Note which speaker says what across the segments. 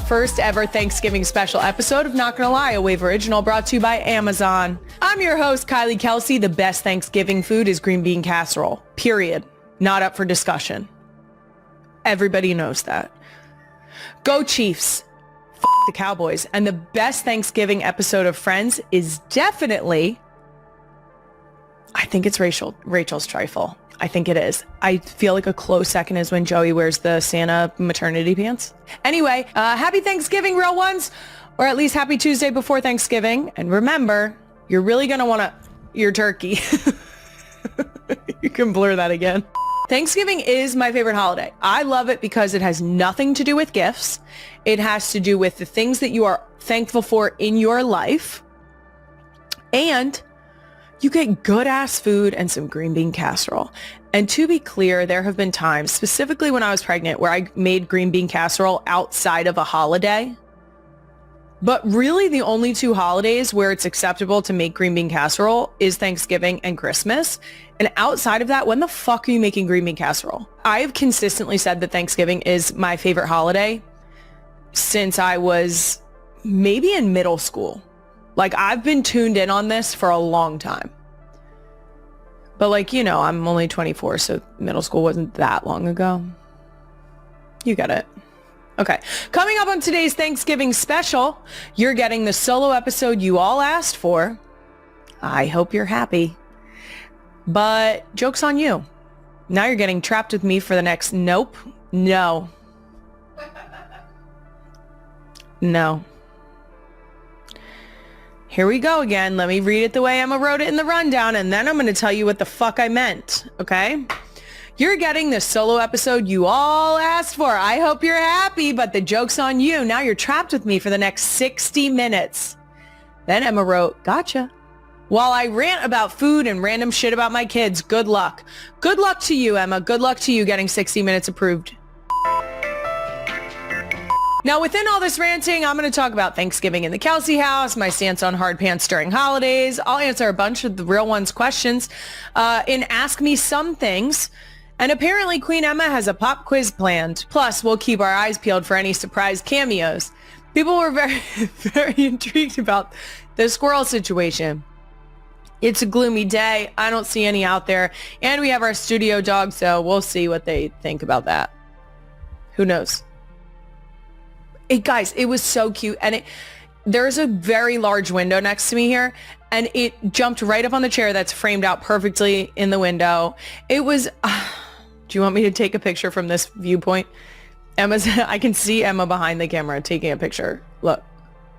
Speaker 1: first ever Thanksgiving special episode of Not Gonna Lie, a Wave original brought to you by Amazon. I'm your host, Kylie Kelce. The best Thanksgiving food is green bean casserole. Period. Not up for discussion. Everybody knows that. Go Chiefs. F*** the Cowboys. And the best Thanksgiving episode of Friends is definitely, I think it's Rachel's Trifle. I think it is. I feel like a close second is when Joey wears the Santa maternity pants. Anyway, happy Thanksgiving, real ones. Or at least happy Tuesday before Thanksgiving. And remember, you're really going to want your turkey. You can blur that again. Thanksgiving is my favorite holiday. I love it because it has nothing to do with gifts. It has to do with the things that you are thankful for in your life. And you get good ass food and some green bean casserole. And to be clear, there have been times, specifically when I was pregnant, where I made green bean casserole outside of a holiday. But really the only two holidays where it's acceptable to make green bean casserole is Thanksgiving and Christmas. And outside of that, when the fuck are you making green bean casserole? I have consistently said that Thanksgiving is my favorite holiday since I was maybe in middle school. Like, I've been tuned in on this for a long time. But like, you know, I'm only 24, so middle school wasn't that long ago. You get it. Okay. Coming up on today's Thanksgiving special, you're getting the solo episode you all asked for. I hope you're happy. But joke's on you. Now you're getting trapped with me for the next no. Here we go again. Let me read it the way Emma wrote it in the rundown, and then I'm going to tell you what the fuck I meant, okay? You're getting the solo episode you all asked for. I hope you're happy, but the joke's on you. Now you're trapped with me for the next 60 minutes. Then Emma wrote, gotcha. While I rant about food and random shit about my kids, good luck. Good luck to you, Emma. Good luck to you getting 60 minutes approved. Now, within all this ranting, I'm going to talk about Thanksgiving in the Kelce house, my stance on hard pants during holidays. I'll answer a bunch of the real ones questions in Ask Me Some Things. And apparently Queen Emma has a pop quiz planned. Plus, we'll keep our eyes peeled for any surprise cameos. People were very, very intrigued about the squirrel situation. It's a gloomy day. I don't see any out there. And we have our studio dog, so we'll see what they think about that. Who knows? Guys, it was so cute. And there's a very large window next to me here. And it jumped right up on the chair that's framed out perfectly in the window. It was... do you want me to take a picture from this viewpoint? I can see Emma behind the camera taking a picture. Look.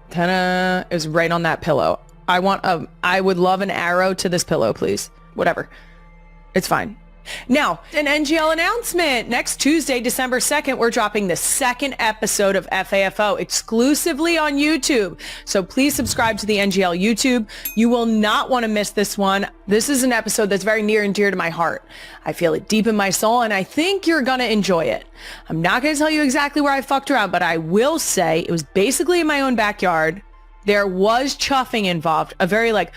Speaker 1: Ta-da. It was right on that pillow. I would love an arrow to this pillow, please. Whatever. It's fine. Now, an NGL announcement. Next Tuesday, December 2nd, we're dropping the second episode of FAFO exclusively on YouTube. So please subscribe to the NGL YouTube. You will not want to miss this one. This is an episode that's very near and dear to my heart. I feel it deep in my soul, and I think you're going to enjoy it. I'm not going to tell you exactly where I fucked around, but I will say it was basically in my own backyard. There was chuffing involved, a very like...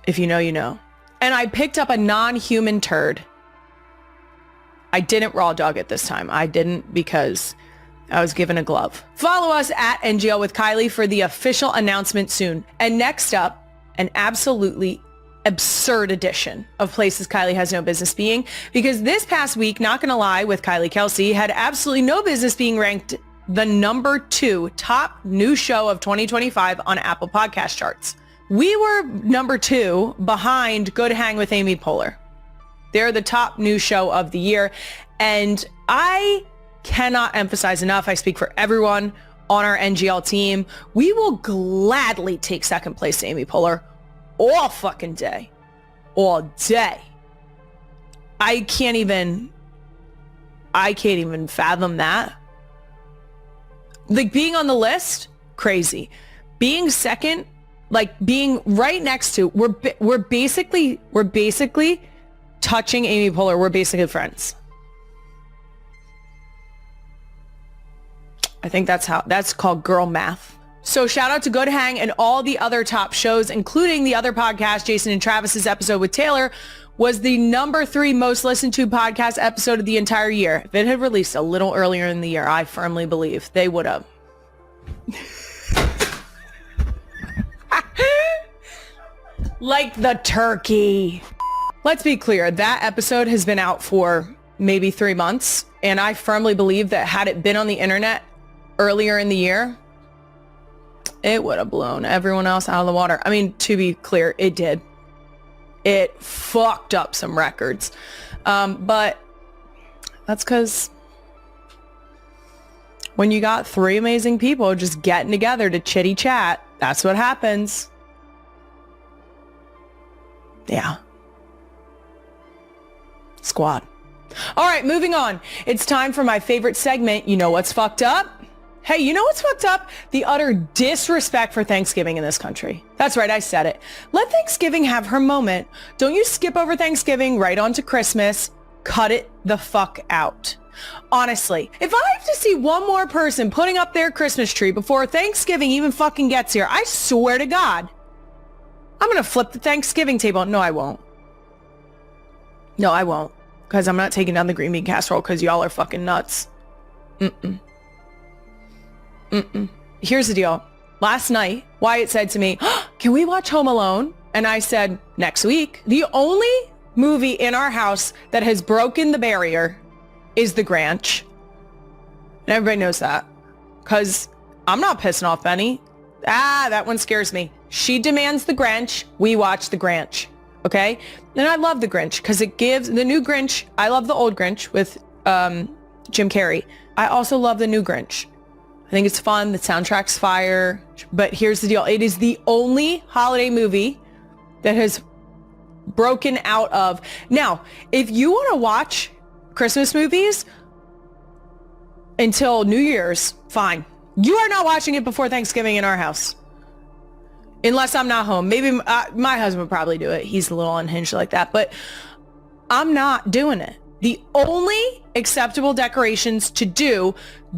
Speaker 1: If you know, you know. And I picked up a non-human turd. I didn't raw dog it this time. I didn't because I was given a glove. Follow us at NGL with Kylie for the official announcement soon. And next up, an absolutely absurd edition of Places Kylie Has No Business Being, because this past week, Not Gonna Lie with Kylie Kelce had absolutely no business being ranked the number 2 top new show of 2025 on Apple Podcast charts. We were number 2 behind Go to Hang with Amy Poehler. They're the top new show of the year. And I cannot emphasize enough, I speak for everyone on our NGL team, we will gladly take second place to Amy Poehler all fucking day. All day. I can't even fathom that. Like, being on the list, crazy. Being second, like being right next to, we're basically touching Amy Poehler. We're basically friends. I think that's called girl math. So shout out to Go to Hang and all the other top shows, including the other podcast, Jason and Travis's episode with Taylor, was the number 3 most listened to podcast episode of the entire year. If it had released a little earlier in the year, I firmly believe they would have. Like the turkey. Let's be clear, that episode has been out for maybe 3 months, and I firmly believe that had it been on the internet earlier in the year, it would have blown everyone else out of the water. I mean, to be clear, it did. It fucked up some records. But that's because when you got 3 amazing people just getting together to chitty chat, that's what happens. Yeah. Squad. All right, moving on. It's time for my favorite segment. You know what's fucked up? Hey, you know what's fucked up? The utter disrespect for Thanksgiving in this country. That's right, I said it. Let Thanksgiving have her moment. Don't you skip over Thanksgiving right on to Christmas. Cut it the fuck out. Honestly, if I have to see one more person putting up their Christmas tree before Thanksgiving even fucking gets here, I swear to God, I'm going to flip the Thanksgiving table. No, I won't. No, I won't. Because I'm not taking down the green bean casserole because y'all are fucking nuts. Here's the deal. Last night, Wyatt said to me, can we watch Home Alone? And I said, next week. The only movie in our house that has broken the barrier is The Grinch. And everybody knows that. Because I'm not pissing off Benny. That one scares me. She demands The Grinch. We watch The Grinch. Okay? And I love The Grinch because it gives the new Grinch. I love the old Grinch with Jim Carrey. I also love the new Grinch. I think it's fun. The soundtrack's fire. But here's the deal. It is the only holiday movie that has broken out of. Now, if you want to watch Christmas movies until New Year's, fine. You are not watching it before Thanksgiving in our house. Unless I'm not home. Maybe my husband would probably do it. He's a little unhinged like that. But I'm not doing it. The only acceptable decorations to do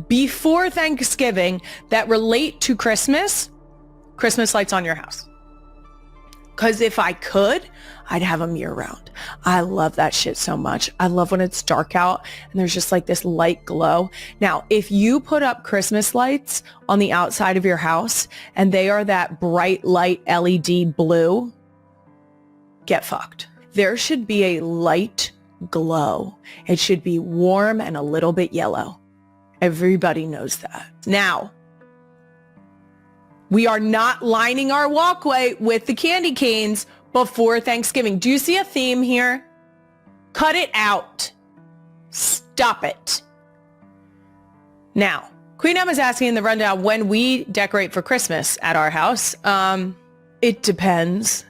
Speaker 1: before Thanksgiving that relate to Christmas lights on your house. Because if I could, I'd have them year round. I love that shit so much. I love when it's dark out and there's just like this light glow. Now, if you put up Christmas lights on the outside of your house and they are that bright light LED blue, get fucked. There should be a light glow. It should be warm and a little bit yellow. Everybody knows that. Now, we are not lining our walkway with the candy canes before Thanksgiving. Do you see a theme here? Cut it out. Stop it. Now, Queen Emma's asking in the rundown when we decorate for Christmas at our house. It depends.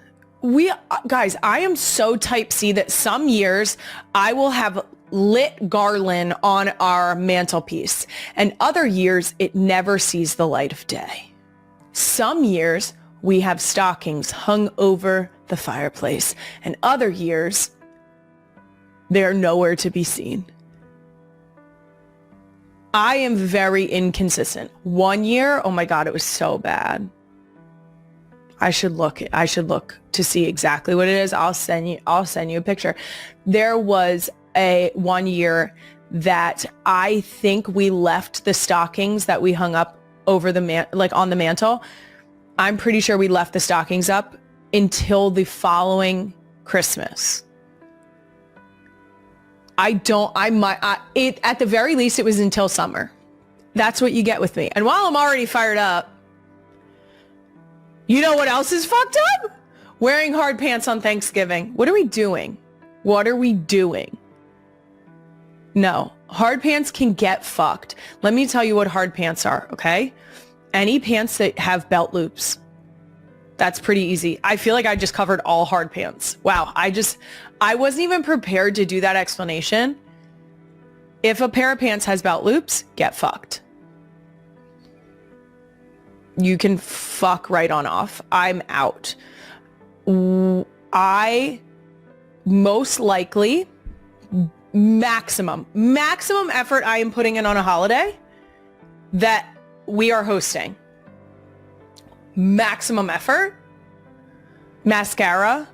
Speaker 1: Guys, I am so type C that some years I will have lit garland on our mantelpiece, and other years it never sees the light of day. Some years we have stockings hung over the fireplace, and other years they're nowhere to be seen. I am very inconsistent. One year, oh my God, it was so bad. I should look to see exactly what it is. I'll send you a picture. There was one year that I think we left the stockings that we hung up over on the mantle. I'm pretty sure we left the stockings up until the following Christmas. At the very least, it was until summer. That's what you get with me. And while I'm already fired up, you know what else is fucked up? Wearing hard pants on Thanksgiving. What are we doing? What are we doing? No, hard pants can get fucked. Let me tell you what hard pants are, okay? Any pants that have belt loops. That's pretty easy. I feel like I just covered all hard pants. Wow, I wasn't even prepared to do that explanation. If a pair of pants has belt loops, get fucked. You can fuck right on off. I'm out. I most likely, maximum effort I am putting in on a holiday that we are hosting. Maximum effort, mascara,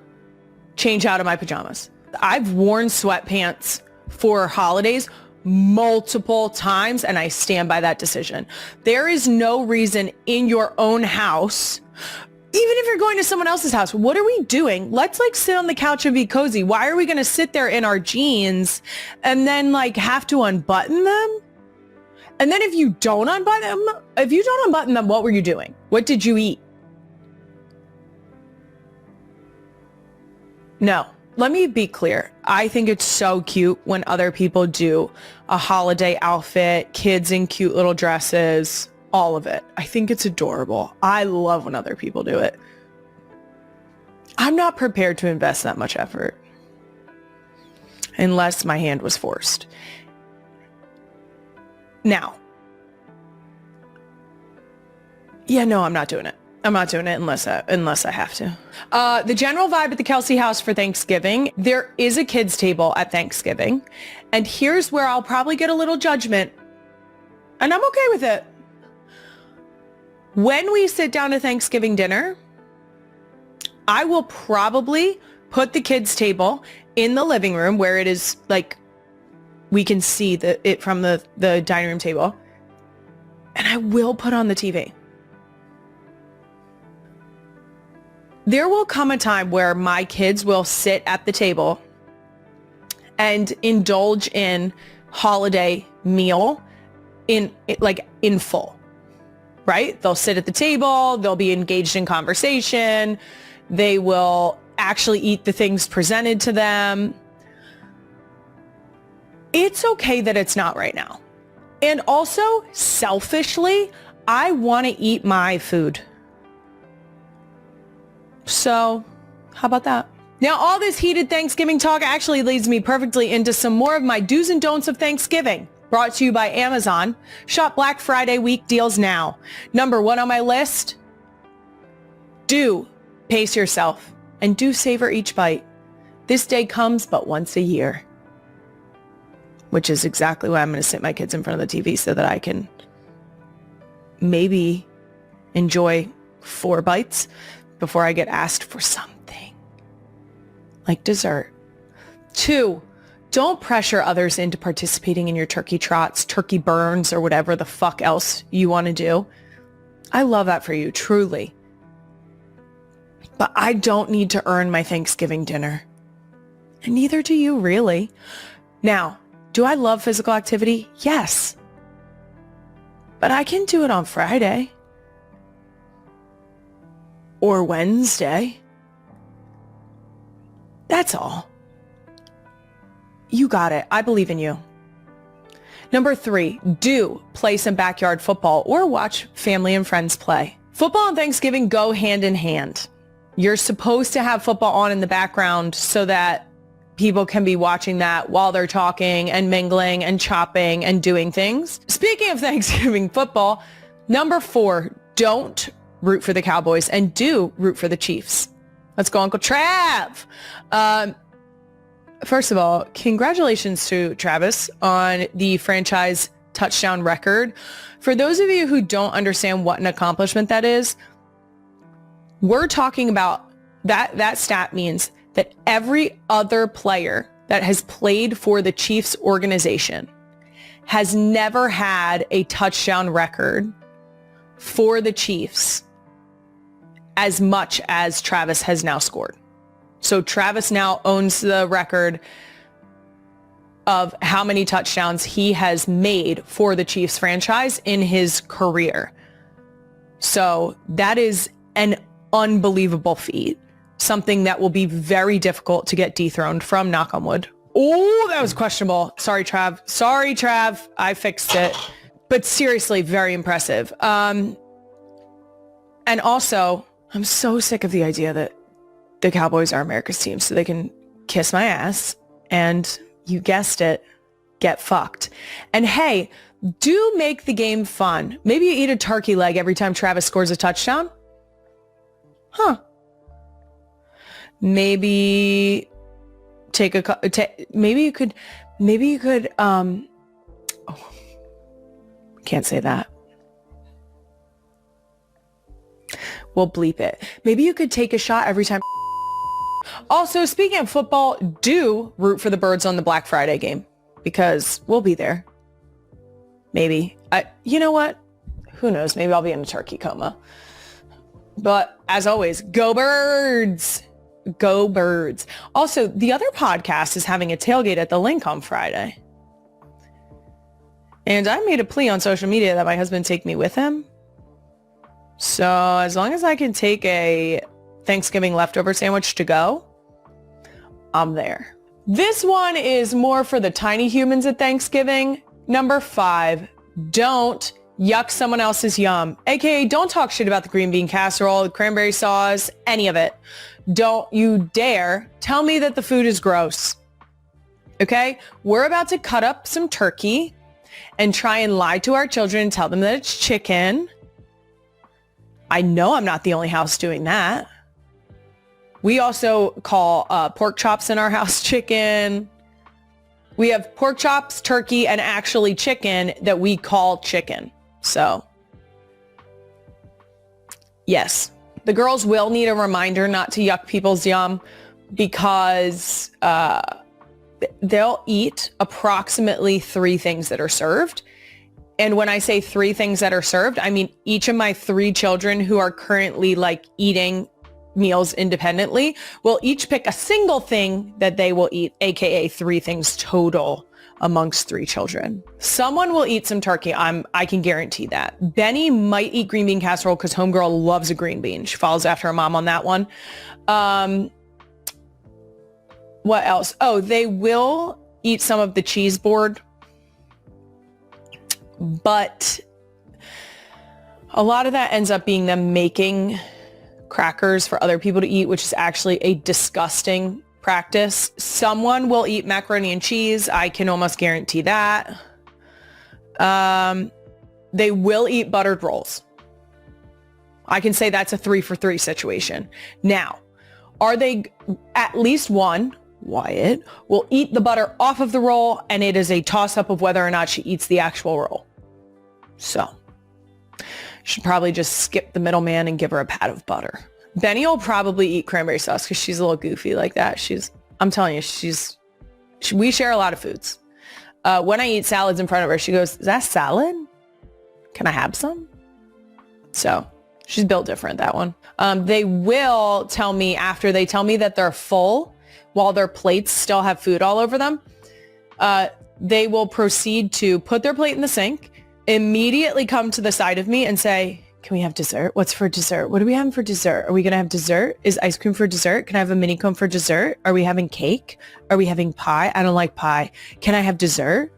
Speaker 1: change out of my pajamas. I've worn sweatpants for holidays multiple times, and I stand by that decision. There is no reason in your own house, even if you're going to someone else's house, what are we doing? Let's like sit on the couch and be cozy. Why are we going to sit there in our jeans and then like have to unbutton them? And then if you don't unbutton them, what were you doing? What did you eat? No. Let me be clear. I think it's so cute when other people do a holiday outfit, kids in cute little dresses, all of it. I think it's adorable. I love when other people do it. I'm not prepared to invest that much effort unless my hand was forced. Now, yeah, no, I'm not doing it. I'm not doing it unless I have to. The general vibe at the Kelce house for Thanksgiving, there is a kids table at Thanksgiving. And here's where I'll probably get a little judgment. And I'm okay with it. When we sit down to Thanksgiving dinner, I will probably put the kids table in the living room where it is like we can see it from the dining room table. And I will put on the TV. There will come a time where my kids will sit at the table and indulge in holiday meal in full, right? They'll sit at the table, they'll be engaged in conversation, they will actually eat the things presented to them. It's okay that it's not right now. And also, selfishly, I want to eat my food. So, how about that? Now, all this heated Thanksgiving talk actually leads me perfectly into some more of my do's and don'ts of Thanksgiving. Brought to you by Amazon. Shop Black Friday week deals now. Number 1 on my list, do pace yourself and do savor each bite. This day comes but once a year, which is exactly why I'm going to sit my kids in front of the TV so that I can maybe enjoy 4 bites before I get asked for something like dessert. 2, don't pressure others into participating in your turkey trots, turkey burns, or whatever the fuck else you want to do. I love that for you, truly. But I don't need to earn my Thanksgiving dinner. And neither do you, really. Now, do I love physical activity? Yes. But I can do it on Friday. Or Wednesday. That's all. You got it. I believe in you. Number 3, do play some backyard football or watch family and friends play. Football and Thanksgiving go hand in hand. You're supposed to have football on in the background so that people can be watching that while they're talking and mingling and chopping and doing things. Speaking of Thanksgiving football, number 4, don't root for the Cowboys and do root for the Chiefs. Let's go, Uncle Trav. First of all, congratulations to Travis on the franchise touchdown record. For those of you who don't understand what an accomplishment that is, we're talking about that stat means that every other player that has played for the Chiefs organization has never had a touchdown record for the Chiefs as much as Travis has now scored. So Travis now owns the record of how many touchdowns he has made for the Chiefs franchise in his career. So that is an unbelievable feat. Something that will be very difficult to get dethroned from, knock on wood. Oh, that was questionable. Sorry, Trav. I fixed it. But seriously, very impressive. And also, I'm so sick of the idea that the Cowboys are America's team, so they can kiss my ass and, you guessed it, get fucked. And hey, do make the game fun. Maybe you eat a turkey leg every time Travis scores a touchdown. Huh. Maybe maybe you could, can't say that. We'll bleep it. Maybe you could take a shot every time Also, speaking of football, do root for the Birds on the Black Friday game because we'll be there. Maybe. You know what? Who knows? Maybe I'll be in a turkey coma. But as always, go Birds! Go Birds. Also, the other podcast is having a tailgate at the Link on Friday. And I made a plea on social media that my husband take me with him. So as long as I can take a Thanksgiving leftover sandwich to go, I'm there. This one is more for the tiny humans at Thanksgiving. Number 5, don't yuck someone else's yum. AKA don't talk shit about the green bean casserole, the cranberry sauce, any of it. Don't you dare tell me that the food is gross. Okay? We're about to cut up some turkey and try and lie to our children and tell them that it's chicken. I know I'm not the only house doing that. We also call pork chops in our house chicken. We have pork chops, turkey, and actually chicken that we call chicken. So, yes, the girls will need a reminder not to yuck people's yum because they'll eat approximately 3 things that are served. And when I say 3 things that are served, I mean each of my 3 children who are currently like eating meals independently will each pick a single thing that they will eat, aka 3 things total amongst 3 children. Someone will eat some turkey. I can guarantee that. Benny might eat green bean casserole because homegirl loves a green bean. She follows after her mom on that one. What else? Oh, they will eat some of the cheese board, but a lot of that ends up being them making crackers for other people to eat, which is actually a disgusting practice. Someone will eat macaroni and cheese. I can almost guarantee that. They will eat buttered rolls. I can say that's a 3 for 3 situation. Now, are they at least one, Wyatt, will eat the butter off of the roll, and it is a toss-up of whether or not she eats the actual roll. So, should probably just skip the middleman and give her a pat of butter. Benny will probably eat cranberry sauce because she's a little goofy like that. I'm telling you, we share a lot of foods. When I eat salads in front of her, she goes, "Is that salad? Can I have some?" So she's built different, that one. They will tell me after they tell me that they're full while their plates still have food all over them. They will proceed to put their plate in the sink, immediately come to the side of me and say, "Can we have dessert? What's for dessert? What are we having for dessert? Are we going to have dessert? Is ice cream for dessert? Can I have a mini cone for dessert? Are we having cake? Are we having pie? I don't like pie. Can I have dessert?"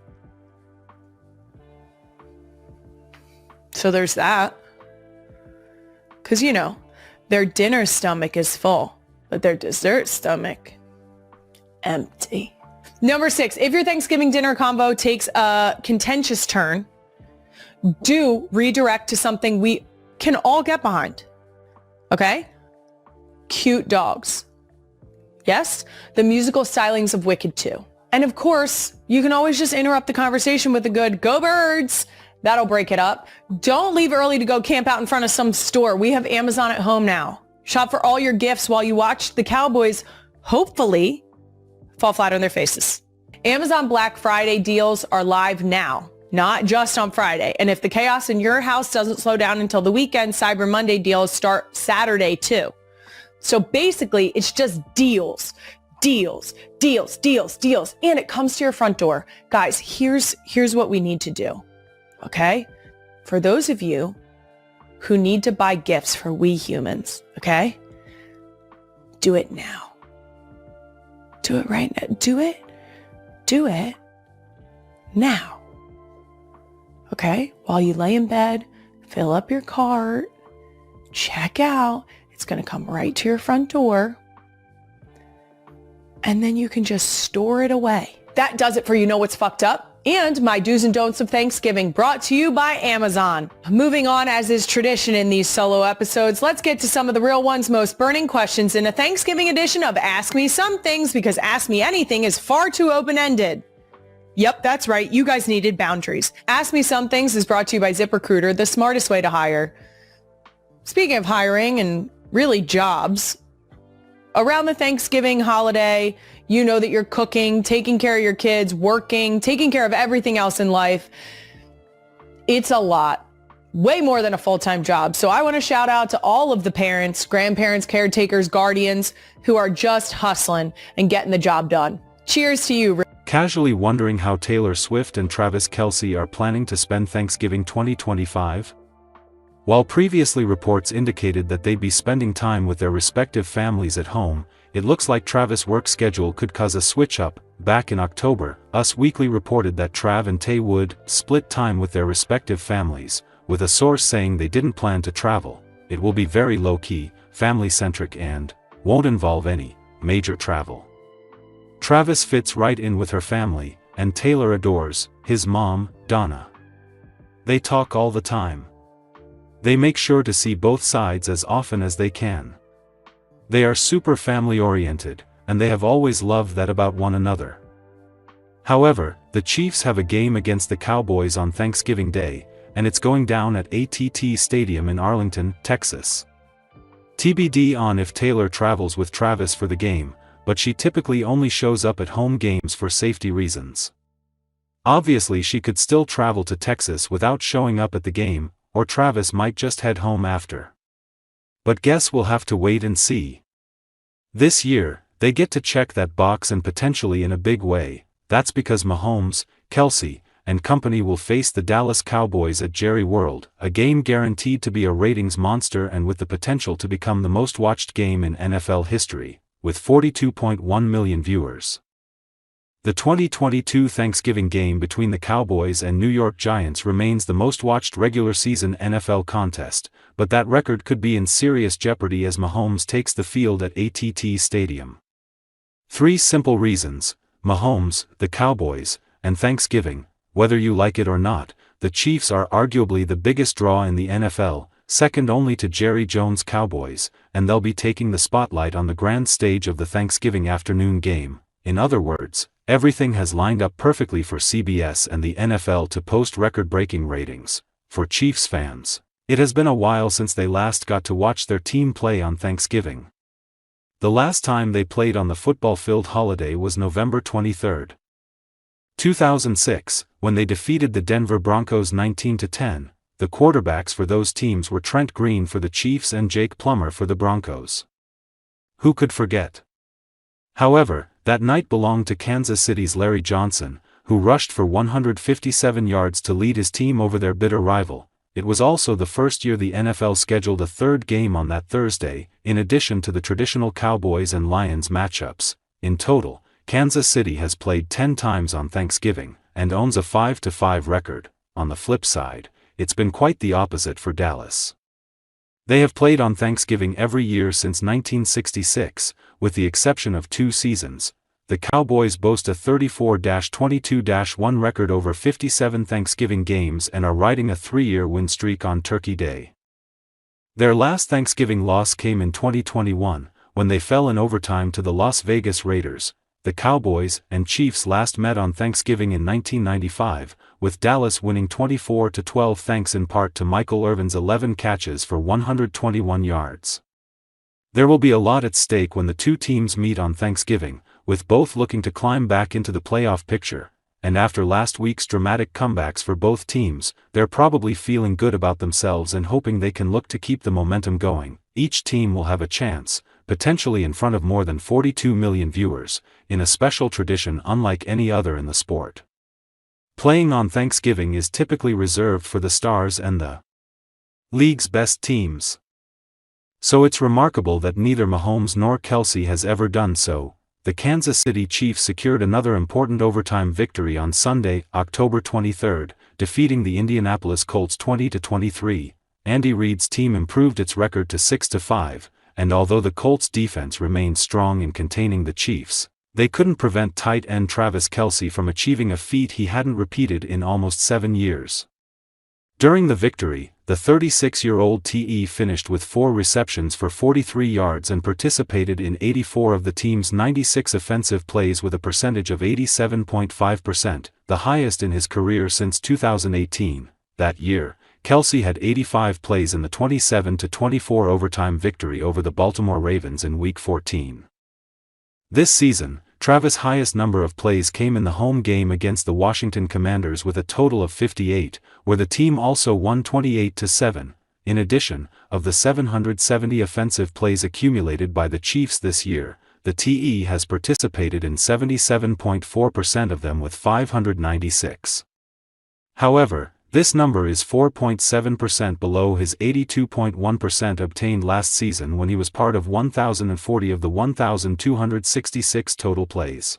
Speaker 1: So there's that. Because, their dinner stomach is full, but their dessert stomach, empty. Number 6, if your Thanksgiving dinner combo takes a contentious turn, do redirect to something we can all get behind. Okay? Cute dogs. Yes? The musical stylings of Wicked 2. And of course, you can always just interrupt the conversation with a good "Go Birds." That'll break it up. Don't leave early to go camp out in front of some store. We have Amazon at home now. Shop for all your gifts while you watch the Cowboys, hopefully, fall flat on their faces. Amazon Black Friday deals are live now, not just on Friday. And if the chaos in your house doesn't slow down until the weekend, Cyber Monday deals start Saturday too. So basically, it's just deals, deals, deals, deals, deals. And it comes to your front door. Guys, here's what we need to do. Okay? For those of you who need to buy gifts for we humans, okay? Do it now. Do it right now. Do it now. Okay? While you lay in bed, fill up your cart, check out. It's going to come right to your front door. And then you can just store it away. That does it for You Know What's Fucked Up and my do's and don'ts of Thanksgiving, brought to you by Amazon. Moving on, as is tradition in these solo episodes, let's get to some of the real ones' most burning questions in a Thanksgiving edition of Ask Me Some Things, because Ask Me Anything is far too open-ended. Yep, that's right. You guys needed boundaries. Ask Me Some Things is brought to you by ZipRecruiter, the smartest way to hire. Speaking of hiring and really jobs, Around the Thanksgiving holiday, you know that you're cooking, taking care of your kids, working, taking care of everything else in life. It's a lot. Way more than a full-time job. So I want to shout out to all of the parents, grandparents, caretakers, guardians who are just hustling and getting the job done. Cheers to you.
Speaker 2: Casually wondering how Taylor Swift and Travis Kelce are planning to spend Thanksgiving 2025? While previously reports indicated that they'd be spending time with their respective families at home, it looks like Travis' work schedule could cause a switch-up. Back in October, Us Weekly reported that Trav and Tay would split time with their respective families, with a source saying they didn't plan to travel. It will be very low-key, family-centric and won't involve any major travel. Travis fits right in with her family, and Taylor adores his mom, Donna. They talk all the time. They make sure to see both sides as often as they can. They are super family-oriented, and they have always loved that about one another. However, the Chiefs have a game against the Cowboys on Thanksgiving Day, and it's going down at AT&T Stadium in Arlington, Texas. TBD on if Taylor travels with Travis for the game, but she typically only shows up at home games for safety reasons. Obviously she could still travel to Texas without showing up at the game, or Travis might just head home after. But guess we'll have to wait and see. This year, they get to check that box, and potentially in a big way. That's because Mahomes, Kelce, and company will face the Dallas Cowboys at Jerry World, a game guaranteed to be a ratings monster and with the potential to become the most watched game in NFL history, with 42.1 million viewers. The 2022 Thanksgiving game between the Cowboys and New York Giants remains the most watched regular season NFL contest, but that record could be in serious jeopardy as Mahomes takes the field at AT&T Stadium. 3 simple reasons: Mahomes, the Cowboys, and Thanksgiving. Whether you like it or not, the Chiefs are arguably the biggest draw in the NFL, second only to Jerry Jones' Cowboys, and they'll be taking the spotlight on the grand stage of the Thanksgiving afternoon game. In other words, everything has lined up perfectly for CBS and the NFL to post record-breaking ratings. For Chiefs fans, it has been a while since they last got to watch their team play on Thanksgiving. The last time they played on the football-filled holiday was November 23, 2006, when they defeated the Denver Broncos 19-10. The quarterbacks for those teams were Trent Green for the Chiefs and Jake Plummer for the Broncos. Who could forget? However, that night belonged to Kansas City's Larry Johnson, who rushed for 157 yards to lead his team over their bitter rival. It was also the first year the NFL scheduled a third game on that Thursday, in addition to the traditional Cowboys and Lions matchups. In total, Kansas City has played 10 times on Thanksgiving, and owns a 5-5 record. On the flip side, it's been quite the opposite for Dallas. They have played on Thanksgiving every year since 1966, with the exception of 2 seasons. The Cowboys boast a 34-22-1 record over 57 Thanksgiving games and are riding a 3-year win streak on Turkey Day. Their last Thanksgiving loss came in 2021, when they fell in overtime to the Las Vegas Raiders. The Cowboys and Chiefs last met on Thanksgiving in 1995, with Dallas winning 24-12 thanks in part to Michael Irvin's 11 catches for 121 yards. There will be a lot at stake when the two teams meet on Thanksgiving, with both looking to climb back into the playoff picture, and after last week's dramatic comebacks for both teams, they're probably feeling good about themselves and hoping they can look to keep the momentum going. Each team will have a chance, potentially in front of more than 42 million viewers, in a special tradition unlike any other in the sport. Playing on Thanksgiving is typically reserved for the stars and the league's best teams. So it's remarkable that neither Mahomes nor Kelce has ever done so. The Kansas City Chiefs secured another important overtime victory on Sunday, October 23, defeating the Indianapolis Colts 20-23. Andy Reid's team improved its record to 6-5, and although the Colts' defense remained strong in containing the Chiefs, they couldn't prevent tight end Travis Kelce from achieving a feat he hadn't repeated in almost 7 years. During the victory, the 36-year-old TE finished with 4 receptions for 43 yards and participated in 84 of the team's 96 offensive plays with a percentage of 87.5%, the highest in his career since 2018. That year, Kelce had 85 plays in the 27-24 overtime victory over the Baltimore Ravens in Week 14. This season, Travis' highest number of plays came in the home game against the Washington Commanders with a total of 58, where the team also won 28-7. In addition, of the 770 offensive plays accumulated by the Chiefs this year, the TE has participated in 77.4% of them with 596. However, this number is 4.7% below his 82.1% obtained last season when he was part of 1,040 of the 1,266 total plays.